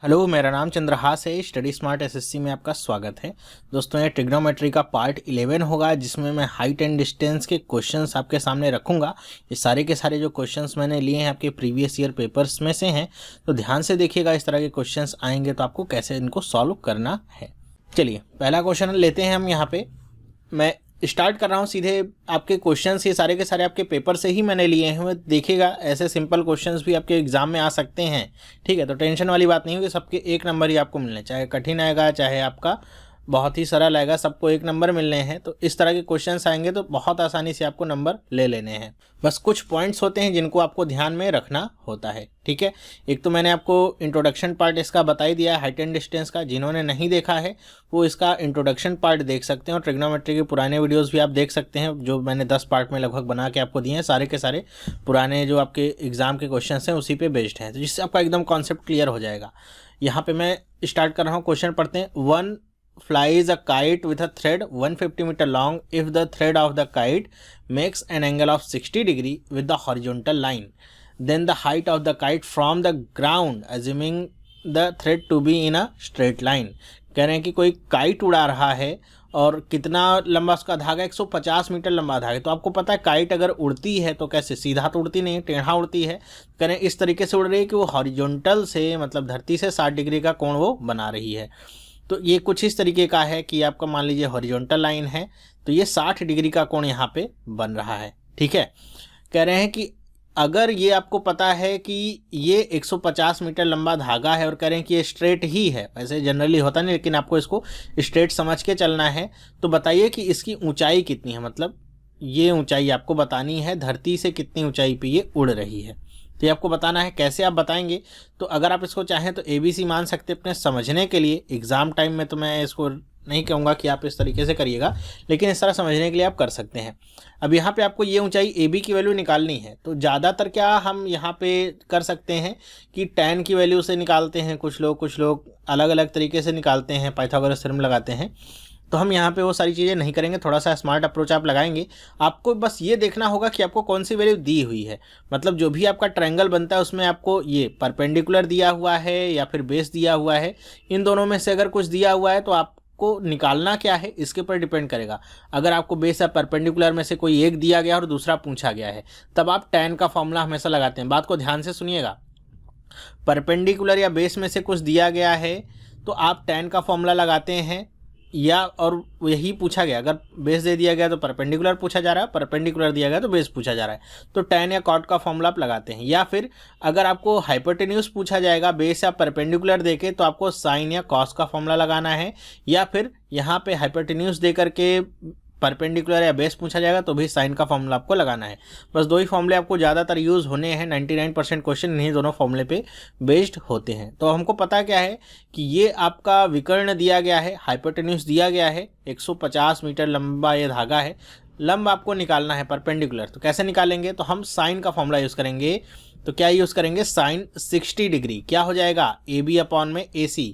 Hello, मेरा नाम चंद्रहास है। स्टडी स्मार्ट एसएससी में आपका स्वागत है। दोस्तों, ये ट्रिग्नोमेट्री का पार्ट 11 होगा, जिसमें मैं हाइट एंड डिस्टेंस के क्वेश्चंस आपके सामने रखूंगा। ये सारे के सारे जो क्वेश्चंस मैंने लिए हैं आपके प्रीवियस ईयर पेपर्स में से हैं, तो ध्यान से देखिएगा। इस तरह के क्वेश्चंस आएंगे तो आपको कैसे इनको सॉल्व करना है। चलिए, पहला क्वेश्चन लेते हैं हम। यहाँ पे मैं स्टार्ट कर रहा हूँ सीधे। आपके क्वेश्चंस ये सारे के सारे आपके पेपर से ही मैंने लिए हैं। देखिएगा, ऐसे सिंपल क्वेश्चंस भी आपके एग्जाम में आ सकते हैं। ठीक है, तो टेंशन वाली बात नहीं होगी। सबके 1 नंबर ही आपको मिलने, चाहे कठिन आएगा चाहे आपका बहुत ही सरल आएगा, सबको 1 नंबर मिलने हैं। तो इस तरह के क्वेश्चंस आएंगे तो बहुत आसानी से आपको नंबर ले लेने हैं। बस कुछ पॉइंट्स होते हैं जिनको आपको ध्यान में रखना होता है। ठीक है, एक तो मैंने आपको इंट्रोडक्शन पार्ट इसका बता ही दिया है, हाइट एंड डिस्टेंस का। जिन्होंने नहीं देखा है वो इसका इंट्रोडक्शन पार्ट देख सकते हैं, और ट्रिग्नोमेट्री के पुराने वीडियोस भी आप देख सकते हैं, जो मैंने 10 पार्ट में लगभग बना के आपको दिए हैं। सारे के सारे पुराने जो आपके एग्जाम के क्वेश्चन हैं उसी पे बेस्ड हैं, तो जिससे आपका एकदम कॉन्सेप्ट क्लियर हो जाएगा। यहाँ पे मैं स्टार्ट कर रहा हूँ। क्वेश्चन पढ़ते हैं। One flies a kite with a thread 150 meter long if the thread of the kite makes an angle of 60 degree with the horizontal line, then the height of the kite from the ground assuming the thread to be in a straight line। कह रहे हैं कि कोई kite उड़ा रहा है और कितना लंबा उसका धागा, 150 मीटर लंबा धागा। तो आपको पता है काइट अगर उड़ती है तो कैसे, सीधा तो उड़ती नहीं, टेढ़ा उड़ती है। कह रहे हैं इस तरीके से उड़ रही है कि वो हॉरिजॉन्टल से, मतलब धरती से 60 डिग्री का कोण वो बना रही है। तो ये कुछ इस तरीके का है कि आपका मान लीजिए हॉरिजॉन्टल लाइन है, तो ये 60 डिग्री का कोण यहाँ पे बन रहा है। ठीक है, कह रहे हैं कि अगर ये आपको पता है कि ये 150 मीटर लंबा धागा है और कह रहे हैं कि ये स्ट्रेट ही है, वैसे जनरली होता नहीं, लेकिन आपको इसको स्ट्रेट समझ के चलना है। तो बताइए कि इसकी ऊंचाई कितनी है, मतलब ये ऊंचाई आपको बतानी है, धरती से कितनी ऊंचाई पे ये उड़ रही है। तो ये आपको बताना है। कैसे आप बताएंगे, तो अगर आप इसको चाहें तो ABC मान सकते हैं अपने समझने के लिए। एग्ज़ाम टाइम में तो मैं इसको नहीं कहूँगा कि आप इस तरीके से करिएगा, लेकिन इस तरह समझने के लिए आप कर सकते हैं। अब यहाँ पे आपको ये ऊंचाई AB की वैल्यू निकालनी है, तो ज़्यादातर क्या हम यहाँ पे कर सकते हैं कि tan की वैल्यू से निकालते हैं। कुछ लोग अलग अलग तरीके से निकालते हैं, पाइथागोरस थ्योरम लगाते हैं। तो हम यहाँ पे वो सारी चीज़ें नहीं करेंगे, थोड़ा सा स्मार्ट अप्रोच आप लगाएंगे। आपको बस ये देखना होगा कि आपको कौन सी वैल्यू दी हुई है। मतलब जो भी आपका ट्रायंगल बनता है उसमें आपको ये परपेंडिकुलर दिया हुआ है या फिर बेस दिया हुआ है। इन दोनों में से अगर कुछ दिया हुआ है तो आपको निकालना क्या है इसके ऊपर डिपेंड करेगा। अगर आपको बेस या परपेंडिकुलर में से कोई एक दिया गया और दूसरा पूछा गया है, तब आप tan का फॉर्मूला हमेशा लगाते हैं। बात को ध्यान से सुनिएगा। परपेंडिकुलर या बेस में से कुछ दिया गया है तो आप tan का फॉर्मूला लगाते हैं, या और यही पूछा गया। अगर बेस दे दिया गया तो परपेंडिकुलर पूछा जा रहा है, परपेंडिकुलर दिया गया तो बेस पूछा जा रहा है, तो tan या cot का फॉर्मूला आप लगाते हैं। या फिर अगर आपको हाइपोटेन्यूज पूछा जाएगा बेस या परपेंडिकुलर देके, तो आपको साइन या कॉस का फॉर्मूला लगाना है। या फिर यहाँ पे हाइपोटेन्यूज दे करके परपेंडिकुलर या बेस पूछा जाएगा तो भी साइन का फॉर्मूला आपको लगाना है। बस 2 ही फॉर्मूले आपको ज़्यादातर यूज़ होने हैं। 99% क्वेश्चन इन्हीं दोनों फॉर्मूले पे बेस्ड होते हैं। तो हमको पता क्या है कि ये आपका विकर्ण दिया गया है, हाइपोटेन्यूज दिया गया है, 150 मीटर लंबा ये धागा है। लंब आपको निकालना है परपेंडिकुलर, तो कैसे निकालेंगे, तो हम साइन का फॉर्मूला यूज़ करेंगे। तो क्या यूज़ करेंगे, साइन 60 डिग्री क्या हो जाएगा, AB अपॉन में AC।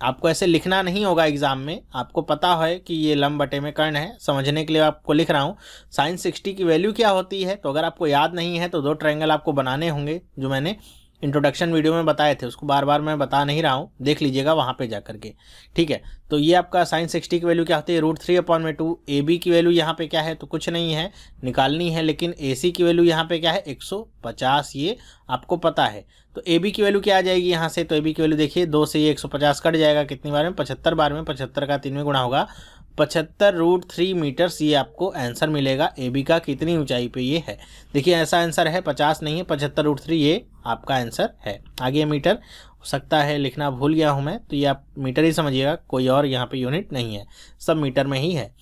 आपको ऐसे लिखना नहीं होगा एग्जाम में, आपको पता है कि ये लंब बटे में कर्ण है, समझने के लिए आपको लिख रहा हूँ। साइन 60 की वैल्यू क्या होती है, तो अगर आपको याद नहीं है तो 2 ट्रायंगल आपको बनाने होंगे, जो मैंने इंट्रोडक्शन वीडियो में बताए थे। उसको बार बार मैं बता नहीं रहा हूँ, देख लीजिएगा वहाँ पे जा करके। ठीक है, तो ये आपका साइन 60 की वैल्यू क्या होती है, √3/2। AB की वैल्यू यहाँ पे क्या है, तो कुछ नहीं है, निकालनी है। लेकिन AC की वैल्यू यहाँ पे क्या है, 150, ये आपको पता है। तो AB की वैल्यू क्या आ जाएगी यहाँ से, तो AB की वैल्यू देखिए, 2 से ये 150 कट जाएगा, कितनी बार में, 75 बार में। 75 का 3 में गुणा होगा, 75√3 मीटर्स ये आपको आंसर मिलेगा। AB का कितनी ऊंचाई पे ये है, देखिए ऐसा आंसर है, 50 नहीं है, 75√3 ये आपका आंसर है। आगे मीटर हो सकता है लिखना भूल गया हूँ मैं, तो ये आप मीटर ही समझिएगा, कोई और यहाँ पे यूनिट नहीं है, सब मीटर में ही है।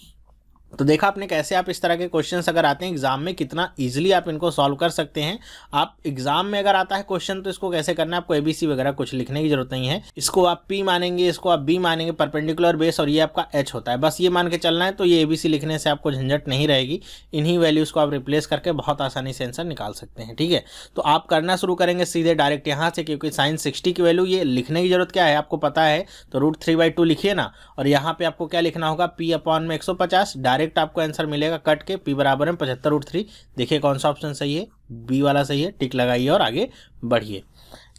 तो देखा आपने कैसे आप इस तरह के क्वेश्चंस अगर आते हैं एग्जाम में, कितना इजीली आप इनको सॉल्व कर सकते हैं। आप एग्जाम में अगर आता है क्वेश्चन तो इसको कैसे करना है, आपको ABC वगैरह कुछ लिखने की जरूरत नहीं है। इसको आप P मानेंगे, इसको आप B मानेंगे, परपेंडिकुलर बेस, और ये आपका H होता है, बस ये मान के चलना है। तो ये ABC लिखने से आपको झंझट नहीं रहेगी। इन्हीं वैल्यूज को आप रिप्लेस करके बहुत आसानी से आंसर निकाल सकते हैं। ठीक है, तो आप करना शुरू करेंगे सीधे डायरेक्ट यहाँ से, क्योंकि साइन 60 की वैल्यू ये लिखने की जरूरत क्या है आपको पता है, तो √3/2 लिखिए ना। और यहाँ पे आपको क्या लिखना होगा, P अपॉन में 150, डायरेक्ट आपको आंसर मिलेगा कट के, P बराबर है 75√3। देखिए कौन सा ऑप्शन सही है, B वाला सही है, टिक लगाइए और आगे बढ़िए।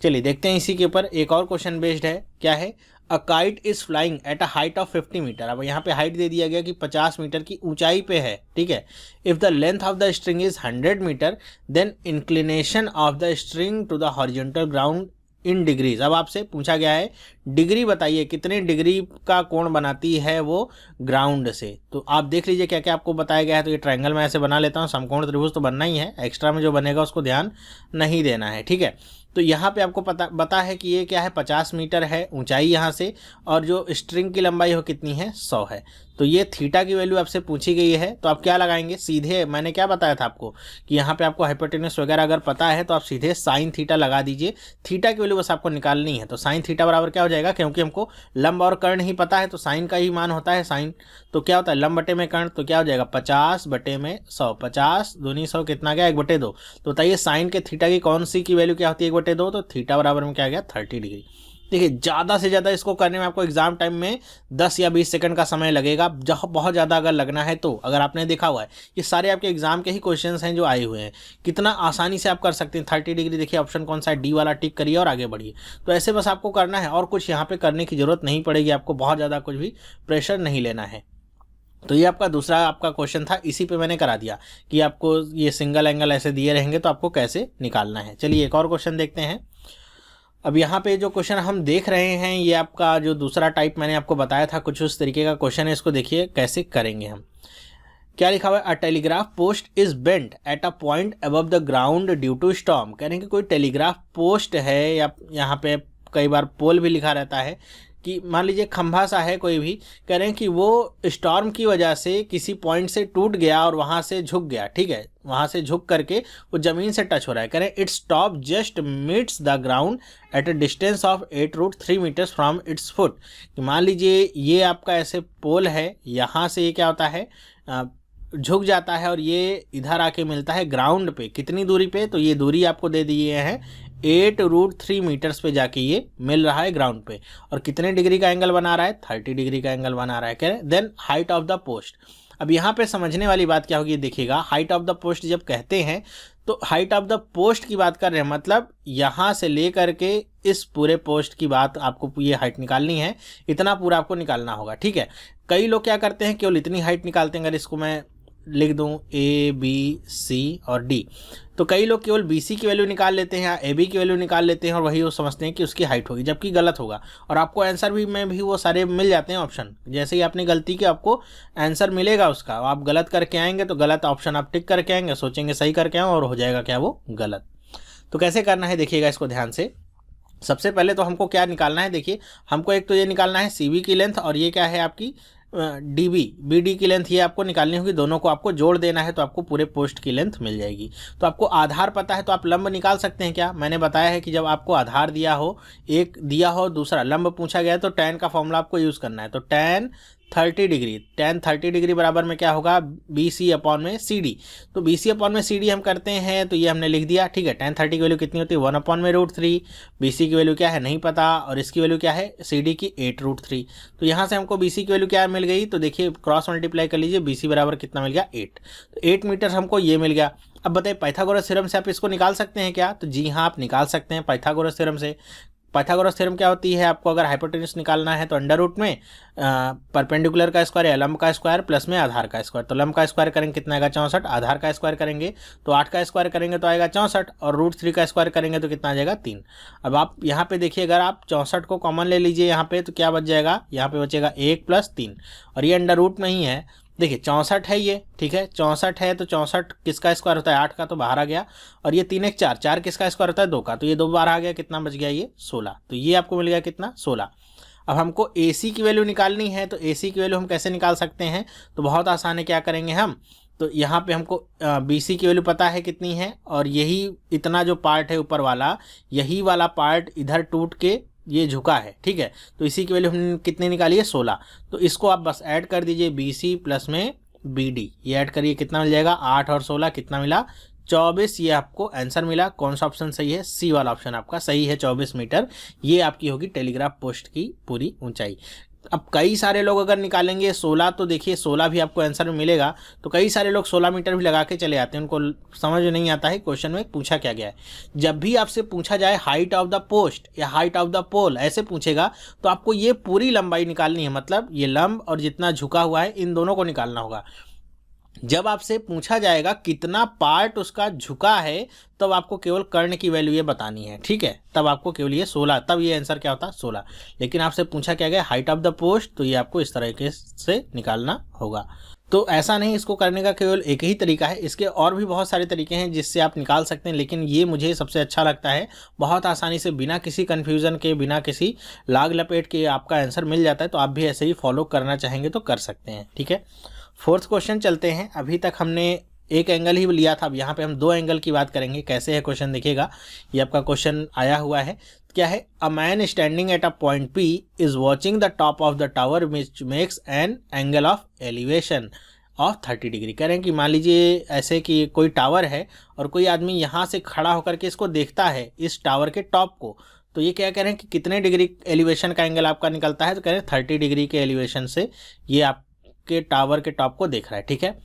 चलिए देखते हैं इसी के ऊपर एक और क्वेश्चन बेस्ड है। क्या है? A kite is flying at a height of 50 metre. अब यहाँ पे हाइट दे दिया गया कि 50 मीटर की ऊंचाई पे है, ठीक है। If the length of the string is 100 metre then inclination of the string to the horizontal ground in degrees. अब आपसे पूछा गया है डिग्री बताइए, कितने डिग्री का कोण बनाती है वो ग्राउंड से। तो आप देख लीजिए क्या क्या आपको बताया गया है। तो ये ट्रायंगल मैं ऐसे बना लेता हूँ, समकोण त्रिभुज तो बनना ही है, एक्स्ट्रा में जो बनेगा उसको ध्यान नहीं देना है, ठीक है। तो यहाँ पे आपको बता है कि ये क्या है, 50 मीटर है ऊंचाई यहाँ से, और जो स्ट्रिंग की लंबाई हो कितनी है, 100 है। तो ये थीटा की वैल्यू आपसे पूछी गई है, तो आप क्या लगाएंगे, सीधे मैंने क्या बताया था आपको कि यहाँ पे आपको हाइपोटेन्यूस वगैरह अगर पता है तो आप सीधे साइन थीटा लगा दीजिए। थीटा की वैल्यू बस आपको निकालनी है। तो साइन थीटा बराबर क्या हो जाएगा, क्योंकि हमको लंब और कर्ण ही पता है तो साइन का ही मान होता है साइन। तो क्या होता है, लंब बटे में कर्ण, तो क्या हो जाएगा 50 बटे में 100। 50 दूनी 100 कितना गया, 1/2। तो बताइए साइन के थीटा की कौन सी की वैल्यू क्या होती है, 1/2। तो थीटा बराबर में क्या गया, 30 डिग्री। देखिए ज़्यादा से ज़्यादा इसको करने में आपको एग्जाम टाइम में 10 या 20 सेकंड का समय लगेगा। जहाँ बहुत ज़्यादा अगर लगना है तो अगर आपने देखा हुआ है ये सारे आपके एग्जाम के ही क्वेश्चंस हैं जो आए हुए हैं, कितना आसानी से आप कर सकते हैं 30 डिग्री। देखिए ऑप्शन कौन सा है, डी वाला, टिक करिए और आगे बढ़िए। तो ऐसे बस आपको करना है और कुछ यहाँ पे करने की जरूरत नहीं पड़ेगी, आपको बहुत ज़्यादा कुछ भी प्रेशर नहीं लेना है। तो ये आपका दूसरा आपका क्वेश्चन था, इसी पे मैंने करा दिया कि आपको ये सिंगल एंगल ऐसे दिए रहेंगे तो आपको कैसे निकालना है। चलिए एक और क्वेश्चन देखते हैं। अब यहाँ पे जो क्वेश्चन हम देख रहे हैं ये आपका जो दूसरा टाइप मैंने आपको बताया था, कुछ उस तरीके का क्वेश्चन है। इसको देखिए कैसे करेंगे हम। क्या लिखा हुआ है, a telegraph post is bent at a point above the ground due to storm. कह रहे हैं कि कोई टेलीग्राफ पोस्ट है, या यहाँ पे कई बार पोल भी लिखा रहता है, कि मान लीजिए खंभा सा है कोई भी, कह रहे हैं कि वो स्टॉर्म की वजह से किसी पॉइंट से टूट गया और वहाँ से झुक गया, ठीक है। वहाँ से झुक करके वो ज़मीन से टच हो रहा है। कह रहे हैं its top just meets the ground at a distance of 8√3 metres from its foot. मान लीजिए ये आपका ऐसे पोल है, यहाँ से ये क्या होता है, झुक जाता है और ये इधर आके मिलता है ग्राउंड पे। कितनी दूरी पे, तो ये दूरी आपको दे दिए हैं 8√3 मीटर्स पे जाके ये मिल रहा है ग्राउंड पे। और कितने डिग्री का एंगल बना रहा है, 30 डिग्री का एंगल बना रहा है। कह रहे हैं then height of the post. अब यहाँ पे समझने वाली बात क्या होगी, देखिएगा हाइट ऑफ द पोस्ट जब कहते हैं तो हाइट ऑफ द पोस्ट की बात कर रहे हैं, मतलब यहाँ से ले करके इस पूरे पोस्ट की बात आपको ये हाइट निकालनी है, इतना पूरा आपको निकालना होगा, ठीक है। कई लोग क्या करते हैं, केवल इतनी हाइट निकालते हैं। अगर इसको मैं लिख दूं ए बी सी और डी, तो कई लोग केवल बी सी की वैल्यू निकाल लेते हैं या ए बी की वैल्यू निकाल लेते हैं और वही वो समझते हैं कि उसकी हाइट होगी, जबकि गलत होगा। और आपको आंसर भी में भी वो सारे मिल जाते हैं ऑप्शन। जैसे ही आपने गलती की आपको आंसर मिलेगा उसका, आप गलत करके आएंगे तो गलत ऑप्शन आप टिक करके आएंगे, सोचेंगे सही करके आएँ और हो जाएगा क्या, वो गलत। तो कैसे करना है देखिएगा इसको ध्यान से। सबसे पहले तो हमको क्या निकालना है, देखिए हमको एक तो ये निकालना है सी बी की लेंथ, और ये क्या है आपकी डी बी डी की लेंथ, ये आपको निकालनी होगी। दोनों को आपको जोड़ देना है तो आपको पूरे पोस्ट की लेंथ मिल जाएगी। तो आपको आधार पता है तो आप लंब निकाल सकते हैं। क्या मैंने बताया है कि जब आपको आधार दिया हो, एक दिया हो, दूसरा लंब पूछा गया है, तो tan का फॉर्मूला आपको यूज़ करना है। तो tan 30 डिग्री, tan 30 डिग्री बराबर में क्या होगा, BC अपॉन में CD। तो BC अपॉन में CD हम करते हैं, तो ये हमने लिख दिया, ठीक है। tan 30 की वैल्यू कितनी होती है, 1 अपॉन में √3। BC की वैल्यू क्या है नहीं पता, और इसकी वैल्यू क्या है CD की 8√3। तो यहाँ से हमको BC की वैल्यू क्या मिल गई, तो देखिए क्रॉस मल्टीप्लाई कर लीजिए, BC बराबर कितना मिल गया 8। तो 8 मीटर हमको ये मिल गया। अब बताइए पाइथागोरस थ्योरम से आप इसको निकाल सकते हैं क्या, तो जी हाँ आप निकाल सकते हैं पाइथागोरस थ्योरम से। पाइथागोरस थ्योरम क्या होती है, आपको अगर हाइपोटेन्यूस निकालना है तो अंडर रूट में परपेंडिकुलर का स्क्वायर या लंब का स्क्वायर प्लस में आधार का स्क्वायर। तो लंब का स्क्वायर करेंगे कितना आएगा 64, आधार का स्क्वायर करेंगे तो 8 का स्क्वायर करेंगे तो आएगा 64, और √3 का स्क्वायर करेंगे तो कितना आ जाएगा 3। अब आप यहाँ पे देखिए, अगर आप 64 को कॉमन ले लीजिए यहाँ पे, तो क्या बच जाएगा, यहाँ पे बचेगा 1 + 3, और ये अंडर रूट में ही है। देखिए 64 है ये, ठीक है 64 है, तो 64 किसका स्क्वायर होता है 8 का, तो बाहर आ गया। और ये 3 1 4, 4 किसका स्क्वायर होता है 2 का, तो ये 2 बाहर आ गया, कितना बच गया ये 16। तो ये आपको मिल गया कितना 16। अब हमको AC की वैल्यू निकालनी है, तो AC की वैल्यू हम कैसे निकाल सकते हैं, तो बहुत आसान है। क्या करेंगे हम, तो यहाँ पे हमको BC की वैल्यू पता है कितनी है, और यही इतना जो पार्ट है ऊपर वाला, यही वाला पार्ट इधर टूट के ये झुका है, ठीक है। तो इसी की वैल्यू हमने कितनी निकाली है 16। तो इसको आप बस ऐड कर दीजिए BC प्लस में BD, ये ऐड करिए कितना मिल जाएगा 8 और 16 कितना मिला 24। ये आपको आंसर मिला। कौन सा ऑप्शन सही है, C वाला ऑप्शन आपका सही है, 24 मीटर। ये आपकी होगी टेलीग्राफ पोस्ट की पूरी ऊंचाई। अब कई सारे लोग अगर निकालेंगे 16, तो देखिए 16 भी आपको आंसर में मिलेगा। तो कई सारे लोग 16 मीटर भी लगा के चले आते हैं, उनको समझ में नहीं आता है क्वेश्चन में पूछा क्या गया है। जब भी आपसे पूछा जाए हाइट ऑफ द पोस्ट या हाइट ऑफ द पोल ऐसे पूछेगा, तो आपको ये पूरी लंबाई निकालनी है, मतलब ये लंब और जितना झुका हुआ है इन दोनों को निकालना होगा। जब आपसे पूछा जाएगा कितना पार्ट उसका झुका है, तब आपको केवल कर्ण की वैल्यू ये बतानी है, ठीक है। तब आपको केवल ये 16, तब ये आंसर क्या होता है 16। लेकिन आपसे पूछा क्या गया हाइट ऑफ द पोस्ट, तो ये आपको इस तरीके से निकालना होगा। तो ऐसा नहीं, इसको करने का केवल एक ही तरीका है, इसके और भी बहुत सारे तरीके हैं जिससे आप निकाल सकते हैं, लेकिन ये मुझे सबसे अच्छा लगता है। बहुत आसानी से बिना किसी कन्फ्यूज़न के, बिना किसी लाग लपेट के आपका आंसर मिल जाता है। तो आप भी ऐसे ही फॉलो करना चाहेंगे तो कर सकते हैं, ठीक है। फोर्थ क्वेश्चन चलते हैं। अभी तक हमने एक एंगल ही लिया था, अब यहाँ पे हम दो एंगल की बात करेंगे। कैसे है क्वेश्चन देखिएगा, ये आपका क्वेश्चन आया हुआ है। क्या है, a man standing at a point P is watching the top of the tower which makes an angle of elevation of 30 degree. कह रहे हैं कि मान लीजिए ऐसे कि कोई टावर है और कोई आदमी यहाँ से खड़ा होकर के इसको देखता है, इस टावर के टॉप को। तो ये क्या कह रहे हैं कि कितने डिग्री एलिवेशन का एंगल आपका निकलता है, तो कह रहे हैं 30 डिग्री के एलिवेशन से ये आपके टावर के टॉप को देख रहा है, ठीक है।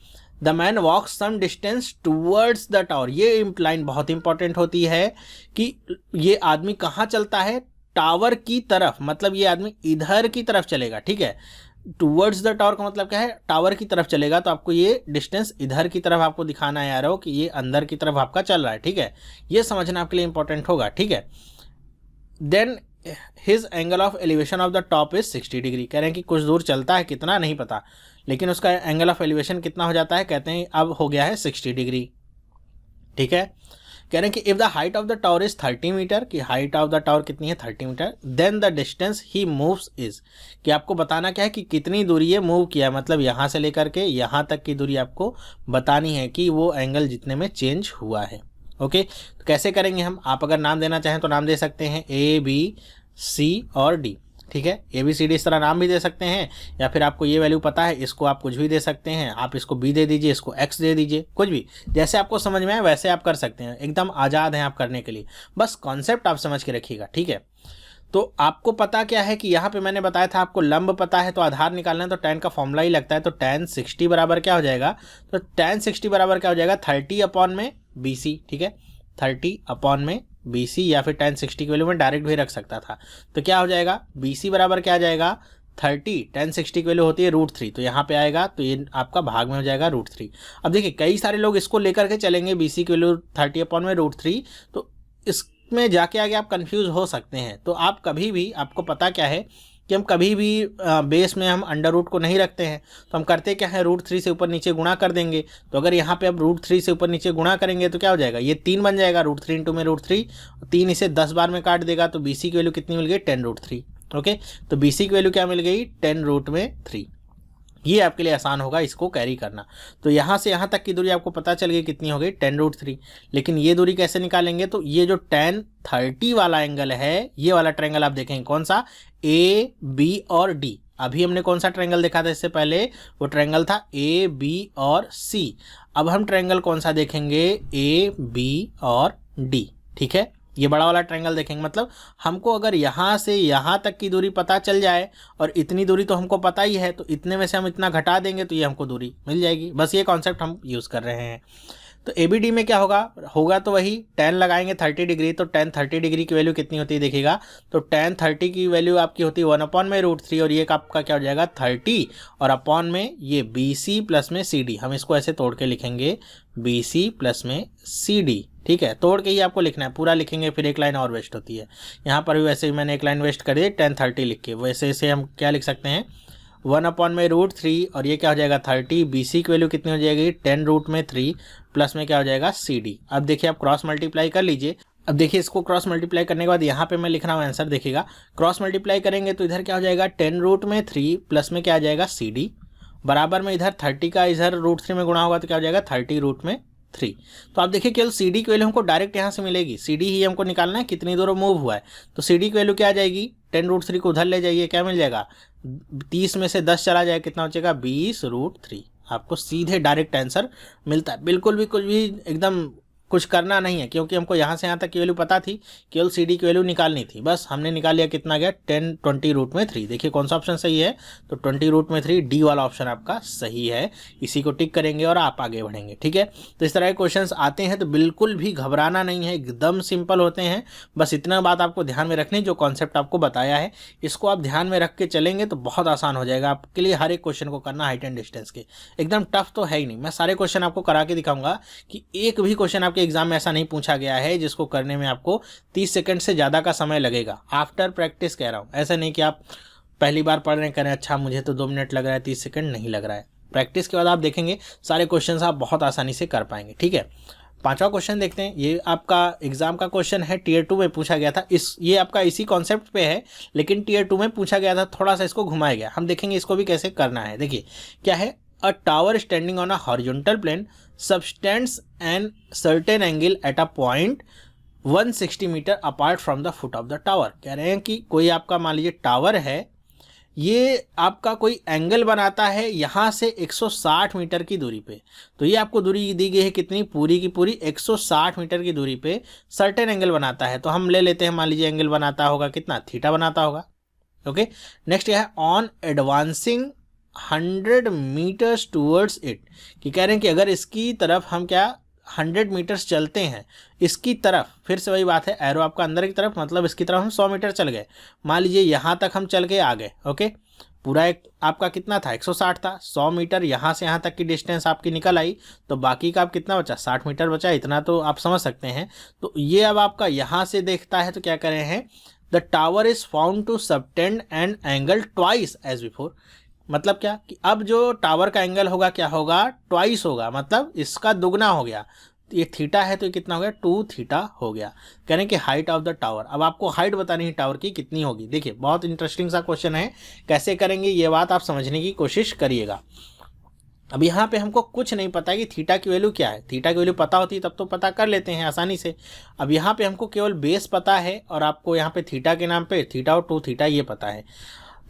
The man walks some distance towards the tower. ये लाइन बहुत इंपॉर्टेंट होती है कि ये आदमी कहाँ चलता है, टावर की तरफ, मतलब ये आदमी इधर की तरफ चलेगा, ठीक है। टूवर्ड्स द टावर का मतलब क्या है, टावर की तरफ चलेगा, तो आपको ये डिस्टेंस इधर की तरफ आपको दिखाना है यारो कि ये अंदर की तरफ आपका चल रहा है, ठीक है। ये समझना आपके लिए इंपॉर्टेंट होगा, ठीक है। Then his angle of elevation of the top is 60 degree. कह रहे हैं कि कुछ दूर चलता है, कितना नहीं पता, लेकिन उसका एंगल ऑफ एलिवेशन कितना हो जाता है, कहते हैं अब हो गया है 60 डिग्री, ठीक है। कह रहे हैं कि if the height of the tower is 30 metre, कि हाइट ऑफ द टावर कितनी है 30 metre, then the distance he moves is, कि आपको बताना क्या है कि कितनी दूरी ये मूव किया, मतलब यहाँ से लेकर के यहाँ तक की दूरी आपको बतानी है कि वो एंगल जितने में चेंज हुआ है। ओके, तो कैसे करेंगे हम, आप अगर नाम देना चाहें तो नाम दे सकते हैं ABC और D, ठीक है। ABCD इस तरह नाम भी दे सकते हैं, या फिर आपको ये वैल्यू पता है, इसको आप कुछ भी दे सकते हैं, आप इसको B दे दीजिए, इसको X दे दीजिए, कुछ भी जैसे आपको समझ में आए वैसे आप कर सकते हैं, एकदम आज़ाद हैं आप करने के लिए, बस कॉन्सेप्ट आप समझ के रखिएगा, ठीक है। तो आपको पता क्या है कि यहाँ पे मैंने बताया था आपको लंब पता है, तो आधार निकालना है तो tan का फॉर्मूला ही लगता है। तो tan 60 बराबर क्या हो जाएगा, तो tan 60 बराबर क्या हो जाएगा 30 अपॉन में BC, ठीक है। 30 अपॉन में BC, या फिर tan 60 की वैल्यू में डायरेक्ट भी रख सकता था। तो क्या हो जाएगा BC बराबर क्या आ जाएगा 30, tan 60 की वैल्यू होती है √3, तो यहाँ पे आएगा तो ये आपका भाग में हो जाएगा √3। अब देखिए कई सारे लोग इसको लेकर के चलेंगे BC की वैल्यू 30 अपॉन में √3, तो इसमें जाके आगे आप कंफ्यूज हो सकते हैं। तो आप कभी भी, आपको पता क्या है कि हम कभी भी बेस में हम अंडर रूट को नहीं रखते हैं, तो हम करते क्या है √3 से ऊपर नीचे गुणा कर देंगे। तो अगर यहाँ पे अब √3 से ऊपर नीचे गुणा करेंगे तो क्या हो जाएगा, ये 3 बन जाएगा, √3 इंटू में √3, 3 इसे 10 बार में काट देगा, तो BC की वैल्यू कितनी मिल गई 10√3। ओके, तो BC की वैल्यू क्या मिल गई 10√3। ये आपके लिए आसान होगा इसको कैरी करना। तो यहाँ से यहाँ तक की दूरी आपको पता चल गई कितनी हो गई 10√3। लेकिन ये दूरी कैसे निकालेंगे, तो ये जो tan 30 वाला एंगल है, ये वाला ट्रायंगल आप देखेंगे कौन सा, AB और D। अभी हमने कौन सा ट्रायंगल देखा था इससे पहले, वो ट्रायंगल था AB और C। अब हम ट्रायंगल कौन सा देखेंगे, AB और D, ठीक है। ये बड़ा वाला ट्रायंगल देखेंगे, मतलब हमको अगर यहाँ से यहाँ तक की दूरी पता चल जाए, और इतनी दूरी तो हमको पता ही है, तो इतने में से हम इतना घटा देंगे तो ये हमको दूरी मिल जाएगी। बस ये कॉन्सेप्ट हम यूज़ कर रहे हैं। तो ABD में क्या होगा तो वही tan लगाएंगे 30 डिग्री, तो tan 30 डिग्री की वैल्यू कितनी होती है देखिएगा, तो tan 30 की वैल्यू आपकी होती है 1 अपॉन में √3, और ये आपका क्या हो जाएगा 30, और अपॉन में ये BC प्लस में CD, हम इसको ऐसे तोड़ के लिखेंगे BC प्लस में CD, ठीक है। तोड़ के ही आपको लिखना है, पूरा लिखेंगे फिर एक लाइन और वेस्ट होती है। यहाँ पर भी वैसे ही मैंने एक लाइन वेस्ट कर दी tan 30 लिख के, वैसे इसे हम क्या लिख सकते हैं 1 अपॉन में √3, और ये क्या हो जाएगा 30, BC की वैल्यू कितनी हो जाएगी 10√3 प्लस में क्या हो जाएगा CD। अब देखिए आप क्रॉस मल्टीप्लाई कर लीजिए। अब देखिए इसको क्रॉस मल्टीप्लाई करने के बाद यहाँ पे मैं लिख रहा हूँ आंसर, देखिएगा क्रॉस मल्टीप्लाई करेंगे तो इधर क्या हो जाएगा 10√3 प्लस में क्या आ जाएगा CD, बराबर में इधर 30 का इधर √3 में गुणा होगा तो क्या हो जाएगा 30√3। तो आप देखिए केवल CD की वैल्यू हमको डायरेक्ट यहाँ से मिलेगी, CD ही हमको निकालना है कितनी दूर मूव हुआ है। तो CD की वैल्यू क्या आ जाएगी 10√3 को उधर ले जाइए, क्या मिल जाएगा 30 में से 10 चला जाएगा, कितना हो जाएगा 20√3। आपको सीधे डायरेक्ट आंसर मिलता है, बिल्कुल भी कुछ भी एकदम कुछ करना नहीं है, क्योंकि हमको यहाँ से यहाँ तक की वैल्यू पता थी, केवल सी डी की वैल्यू निकालनी थी। बस हमने निकाल लिया, कितना गया 10 20 रूट में 3। देखिए कौन सा ऑप्शन सही है, तो 20 रूट में 3 डी वाला ऑप्शन आपका सही है। इसी को टिक करेंगे और आप आगे बढ़ेंगे। ठीक है, तो इस तरह के क्वेश्चंस आते हैं तो बिल्कुल भी घबराना नहीं है, एकदम सिंपल होते हैं। बस इतना बात आपको ध्यान में रखनी, जो कॉन्सेप्ट आपको बताया है इसको आप ध्यान में रख के चलेंगे तो बहुत आसान हो जाएगा आपके लिए हर एक क्वेश्चन को करना। हाइट एंड डिस्टेंस के एकदम टफ तो है ही नहीं, मैं सारे क्वेश्चन आपको करा के दिखाऊंगा कि एक भी क्वेश्चन आपके एग्जाम में ऐसा नहीं पूछा गया है जिसको करने में आपको 30 सेकंड से ज़्यादा का समय लगेगा। आफ्टर प्रैक्टिस कह रहा हूँ, ऐसा नहीं कि आप पहली बार पढ़ रहे करें अच्छा मुझे तो 2 मिनट लग रहा है, 30 सेकंड नहीं लग रहा है। प्रैक्टिस के बाद आप देखेंगे सारे क्वेश्चन आप बहुत आसानी से कर पाएंगे। ठीक है, 5वां क्वेश्चन देखते हैं। ये आपका एग्जाम का क्वेश्चन है, टीयर 2 में पूछा गया था। ये आपका इसी कॉन्सेप्ट पे है, लेकिन टीयर 2 में पूछा गया था, थोड़ा सा इसको घुमाया गया। हम देखेंगे इसको भी कैसे करना है। देखिए क्या है, a tower standing on a horizontal plane subtends an certain angle at a point 160 metre apart from the foot of the tower. कह रहे हैं कि कोई आपका मान लीजिए टावर है, ये आपका कोई एंगल बनाता है यहाँ से 160 मीटर की दूरी पे। तो ये आपको दूरी दी गई है कितनी, पूरी की पूरी 160 मीटर की दूरी पे सर्टेन एंगल बनाता है। तो हम ले लेते हैं, मान लीजिए एंगल बनाता होगा कितना, थीटा बनाता होगा। ओके, नेक्स्ट क्या है, on advancing 100 metres towards it, कि कह रहे हैं कि अगर इसकी तरफ हम क्या 100 मीटर्स चलते हैं इसकी तरफ, फिर से वही बात है, एरो आपका अंदर की तरफ, मतलब इसकी तरफ हम 100 मीटर चल गए। मान लीजिए यहाँ तक हम चल के आ गए। ओके, पूरा एक आपका कितना था 160 था, 100 मीटर यहाँ से यहाँ तक की डिस्टेंस आपकी निकल आई, तो बाकी का आप कितना बचा 60 मीटर बचा। इतना तो आप समझ सकते हैं। तो ये अब आपका यहाँ से देखता है तो क्या कर रहे हैं, the tower is found to subtend an angle twice as before. मतलब क्या कि अब जो टावर का एंगल होगा क्या होगा, ट्वाइस होगा, मतलब इसका दुगना हो गया। ये थीटा है तो ये कितना हो गया, 2 थीटा हो गया। कह रहे हैं कि हाइट ऑफ द टावर, अब आपको हाइट बतानी है टावर की कितनी होगी। देखिए बहुत इंटरेस्टिंग सा क्वेश्चन है, कैसे करेंगे ये बात आप समझने की कोशिश करिएगा। अब यहाँ पे हमको कुछ नहीं पता कि थीटा की वैल्यू क्या है। थीटा की वैल्यू पता होती तब तो पता कर लेते हैं आसानी से। अब यहाँ पे हमको केवल बेस पता है और आपको यहाँ पे थीटा के नाम पे थीटा और 2 थीटा ये पता है।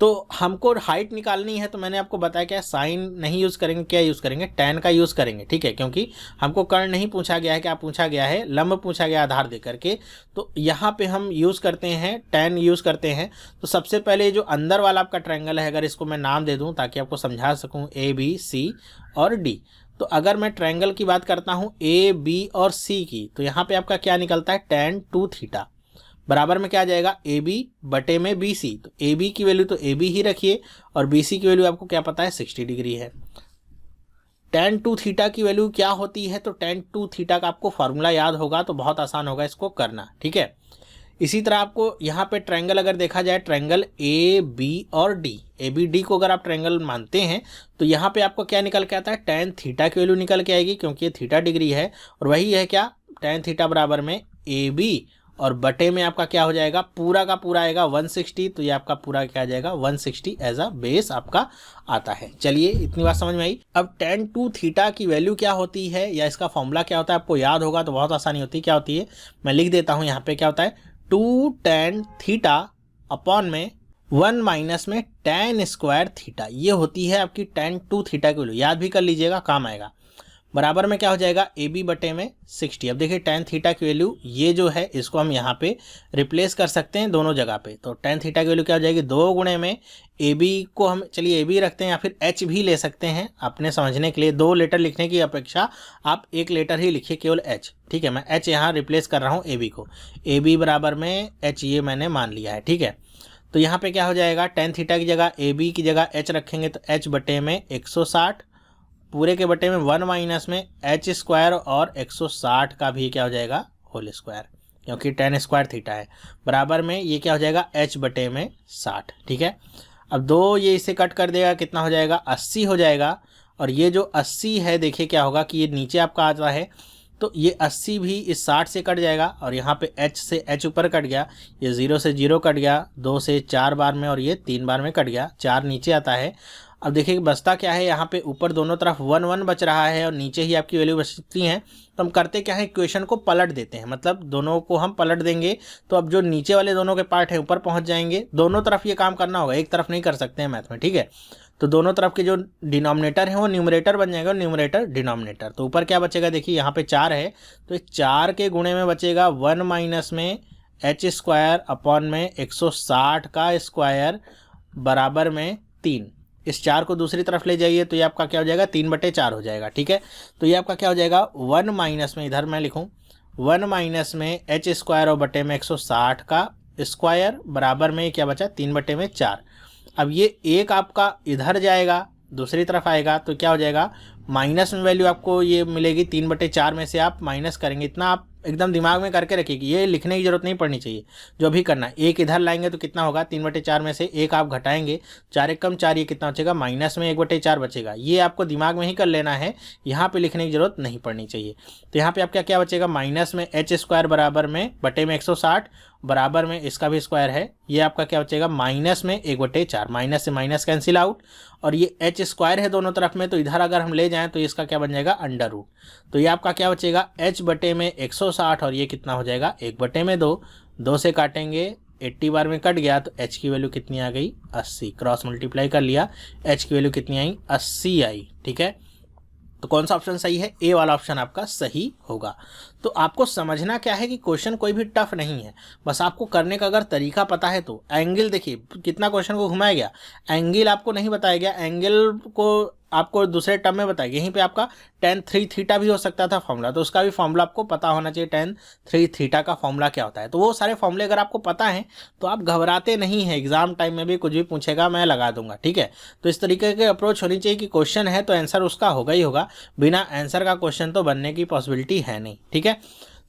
तो हमको हाइट निकालनी है, तो मैंने आपको बताया क्या, साइन नहीं यूज़ करेंगे, क्या यूज़ करेंगे, टैन का यूज़ करेंगे। ठीक है, क्योंकि हमको कर्ण नहीं पूछा गया है, क्या पूछा गया है, लंब पूछा गया आधार दे करके। तो यहाँ पे हम यूज़ करते हैं टैन यूज़ करते हैं। तो सबसे पहले जो अंदर वाला आपका ट्रायंगल है, अगर इसको मैं नाम दे दूँ ताकि आपको समझा सकूँ, ए बी सी और डी। तो अगर मैं ट्रायंगल की बात करता हूँ ए बी और सी की, तो यहाँ पे आपका क्या निकलता है, tan 2 थीटा बराबर में क्या आ जाएगा, ए बी बटे में बी सी। तो ए बी की वैल्यू तो ए बी ही रखिए और बी सी की वैल्यू आपको क्या पता है 60 डिग्री है। tan 2 थीटा की वैल्यू क्या होती है, तो tan 2 थीटा का आपको फार्मूला याद होगा तो बहुत आसान होगा इसको करना। ठीक है, इसी तरह आपको यहाँ पे ट्रायंगल अगर देखा जाए, ट्रायंगल ए बी और डी, ए बी डी को अगर आप ट्रायंगल मानते हैं तो यहाँ पे आपको क्या निकल के आता है, tan थीटा की वैल्यू निकल के आएगी, क्योंकि ये थीटा डिग्री है। और वही है क्या, tan थीटा बराबर में ए बी और बटे में आपका क्या हो जाएगा, पूरा का पूरा आएगा 160। तो ये आपका पूरा क्या आ जाएगा 160 एज अ बेस आपका आता है। चलिए इतनी बात समझ में आई। अब tan 2 थीटा की वैल्यू क्या होती है या इसका फॉर्मूला क्या होता है, आपको याद होगा तो बहुत आसानी होती है। क्या होती है, मैं लिख देता हूँ यहाँ पे, क्या होता है 2 tan थीटा अपॉन में 1 माइनस में tan स्क्वायर थीटा। ये होती है आपकी tan 2 थीटा की वैल्यू, याद भी कर लीजिएगा काम आएगा। बराबर में क्या हो जाएगा, ए बी बटे में 60। अब देखिए tan थीटा की वैल्यू ये जो है इसको हम यहाँ पे रिप्लेस कर सकते हैं दोनों जगह पे। तो tan थीटा की वैल्यू क्या हो जाएगी, 2 गुणे में ए बी को हम चलिए ए बी रखते हैं या फिर एच भी ले सकते हैं अपने समझने के लिए। 2 लेटर लिखने की अपेक्षा आप 1 लेटर ही लिखिए, केवल एच। ठीक है, मैं एच यहाँ रिप्लेस कर रहा हूँ ए बी को, ए बी बराबर में एच ये मैंने मान लिया है। ठीक है, तो यहाँ पे क्या हो जाएगा, tan थीटा की जगह ए बी की जगह एच रखेंगे तो एच बटे में 160 पूरे के बटे में 1 माइनस में एच स्क्वायर और 160 का भी क्या हो जाएगा होल स्क्वायर, क्योंकि tan स्क्वायर थीटा है। बराबर में ये क्या हो जाएगा h बटे में 60। ठीक है, अब 2 ये इसे कट कर देगा, कितना हो जाएगा 80 हो जाएगा। और ये जो 80 है देखिए क्या होगा कि ये नीचे आपका आता है तो ये 80 भी इस 60 से कट जाएगा और यहाँ पे h से h ऊपर कट गया, ये 0 से 0 कट गया, 2 से 4 बार में और ये 3 बार में कट गया, 4 नीचे आता है। अब देखिए बचता क्या है, यहाँ पे ऊपर दोनों तरफ 1 1 बच रहा है और नीचे ही आपकी वैल्यू बचती हैं। तो हम करते क्या है, इक्वेशन को पलट देते हैं, मतलब दोनों को हम पलट देंगे तो अब जो नीचे वाले दोनों के पार्ट है ऊपर पहुँच जाएंगे। दोनों तरफ ये काम करना होगा, एक तरफ नहीं कर सकते हैं मैथ में। ठीक है, तो दोनों तरफ के जो डिनोमिनेटर है वो न्यूमरेटर बन जाएगा और न्यूमरेटर डिनोमिनेटर। तो ऊपर क्या बचेगा, देखिए यहाँ पे 4 है तो 4 के गुणे में बचेगा 1 माइनस में एच स्क्वायर अपॉन में 160 का स्क्वायर बराबर में 3। इस 4 को दूसरी तरफ ले जाइए तो ये आपका क्या हो जाएगा, 3/4 हो जाएगा। ठीक है, तो ये आपका क्या हो जाएगा 1 माइनस में, इधर मैं लिखूँ 1 माइनस में एच स्क्वायर और बटे में 160 का स्क्वायर बराबर में क्या बचा 3/4। अब ये एक आपका इधर जाएगा दूसरी तरफ आएगा तो क्या हो जाएगा, माइनस में वैल्यू आपको ये मिलेगी 3/4 में से आप माइनस करेंगे। इतना आप एकदम दिमाग में करके रखिए, ये लिखने की जरूरत नहीं पड़नी चाहिए। जो भी करना है, एक इधर लाएंगे तो कितना होगा 3/4 में से एक आप घटाएंगे, 4 एक कम 4, ये कितना बचेगा माइनस में 1/4 बचेगा। ये आपको दिमाग में ही कर लेना है, यहाँ पे लिखने की जरूरत नहीं पड़नी चाहिए। तो यहाँ पे आपका क्या बचेगा, माइनस में एच स्क्वायर बराबर में बटे में 160 बराबर में इसका भी स्क्वायर है, ये आपका क्या बचेगा माइनस में 1/4। माइनस से माइनस कैंसिल आउट, और ये एच स्क्वायर है दोनों तरफ में तो इधर अगर हम ले जाएं तो इसका क्या बन जाएगा अंडर रूट। तो ये आपका क्या बचेगा h बटे में 160 और ये कितना हो जाएगा 1/2। 2 से काटेंगे 80 बार में कट गया तो h की वैल्यू कितनी आ गई 80। क्रॉस मल्टीप्लाई कर लिया, h की वैल्यू कितनी आई 80 आई। ठीक है, तो कौन सा ऑप्शन सही है, ए वाला ऑप्शन आपका सही होगा। तो आपको समझना क्या है कि क्वेश्चन कोई भी टफ नहीं है, बस आपको करने का अगर तरीका पता है तो। एंगल देखिए कितना क्वेश्चन को घुमाया गया, एंगल आपको नहीं बताया गया, एंगल को आपको दूसरे टर्म में बताया। यहीं पे आपका tan 3 थीटा भी हो सकता था फॉर्मूला, तो उसका भी फॉर्मूला आपको पता होना चाहिए, tan 3 थीटा का फॉर्मूला क्या होता है। तो वो सारे फॉर्मूले अगर आपको पता है तो आप घबराते नहीं हैं, एग्जाम टाइम में भी कुछ भी पूछेगा मैं लगा दूंगा। ठीक है, तो इस तरीके की अप्रोच होनी चाहिए कि क्वेश्चन है तो आंसर उसका होगा ही होगा, बिना आंसर का क्वेश्चन तो बनने की पॉसिबिलिटी है नहीं। ठीक है,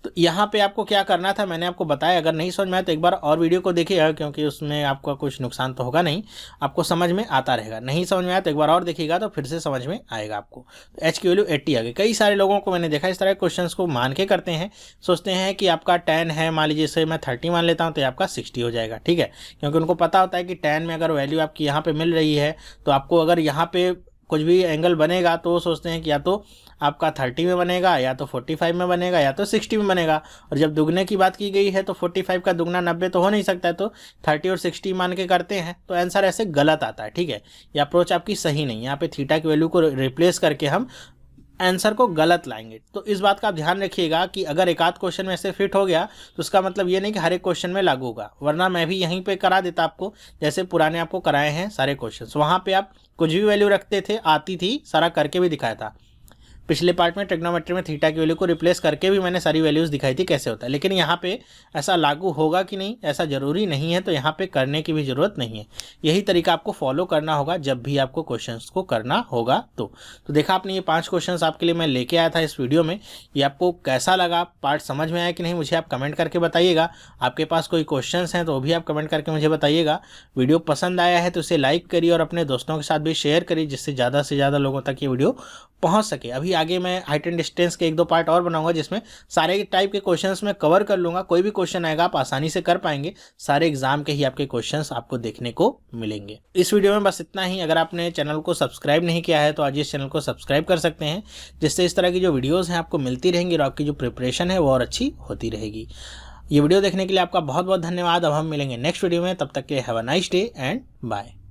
तो यहाँ पे आपको क्या करना था मैंने आपको बताया। अगर नहीं समझ में आया तो एक बार और वीडियो को देखिएगा, क्योंकि उसमें आपका कुछ नुकसान तो होगा नहीं, आपको समझ में आता रहेगा। नहीं समझ में आया तो एक बार और देखिएगा तो फिर से समझ में आएगा आपको। तो एच की वैल्यू 80 आ गई। कई सारे लोगों को मैंने देखा इस तरह के क्वेश्चंस को मान के करते हैं, सोचते हैं कि आपका tan है, मान लीजिए से मैं 30 मान लेता हूँ तो आपका 60 हो जाएगा। ठीक है, क्योंकि उनको पता होता है कि tan में अगर वैल्यू आपकी यहाँ पे मिल रही है तो आपको अगर यहाँ पे कुछ भी एंगल बनेगा तो वो सोचते हैं कि या तो आपका 30 में बनेगा, या तो 45 में बनेगा, या तो 60 में बनेगा। और जब दुगने की बात की गई है तो 45 का दुगना 90 तो हो नहीं सकता है, तो 30 और 60 मान के करते हैं तो आंसर ऐसे गलत आता है। ठीक है, ये अप्रोच आपकी सही नहीं है। यहाँ पे थीटा की वैल्यू को रिप्लेस करके हम आंसर को गलत लाएंगे। तो इस बात का आप ध्यान रखिएगा कि अगर एक आध क्वेश्चन में से फिट हो गया तो उसका मतलब ये नहीं कि हर एक क्वेश्चन में लागू होगा, वरना मैं भी यहीं पे करा देता आपको, जैसे पुराने आपको कराए हैं सारे क्वेश्चंस। वहाँ पे आप कुछ भी वैल्यू रखते थे, आती थी, सारा करके भी दिखाया था। पिछले पार्ट में ट्रिग्नोमेट्री में थीटा की वैल्यू को रिप्लेस करके भी मैंने सारी वैल्यूज़ दिखाई थी कैसे होता है। लेकिन यहाँ पे ऐसा लागू होगा कि नहीं ऐसा ज़रूरी नहीं है, तो यहाँ पे करने की भी ज़रूरत नहीं है। यही तरीका आपको फॉलो करना होगा जब भी आपको क्वेश्चंस को करना होगा। तो देखा आपने ये 5 क्वेश्चंस आपके लिए मैं लेके आया था इस वीडियो में। ये आपको कैसा लगा, पार्ट समझ में आया कि नहीं, मुझे आप कमेंट करके बताइएगा। आपके पास कोई क्वेश्चंस हैं तो वो भी आप कमेंट करके मुझे बताइएगा। वीडियो पसंद आया है तो इसे लाइक करिए और अपने दोस्तों के साथ भी शेयर करिए, जिससे ज़्यादा से ज़्यादा लोगों तक ये वीडियो पहुंच सके। अभी आगे मैं हाइट एंड डिस्टेंस के 1-2 पार्ट और बनाऊंगा, जिसमें सारे टाइप के क्वेश्चंस मैं कवर कर लूंगा। कोई भी क्वेश्चन आएगा आप आसानी से कर पाएंगे, सारे एग्जाम के ही आपके क्वेश्चंस आपको देखने को मिलेंगे। इस वीडियो में बस इतना ही। अगर आपने चैनल को सब्सक्राइब नहीं किया है तो आज इस चैनल को सब्सक्राइब कर सकते हैं, जिससे इस तरह की जो वीडियोज़ हैं आपको मिलती रहेंगी और आपकी जो प्रिपरेशन है वो और अच्छी होती रहेगी। ये वीडियो देखने के लिए आपका बहुत बहुत धन्यवाद। अब हम मिलेंगे नेक्स्ट वीडियो में, तब तक के have a nice day and bye.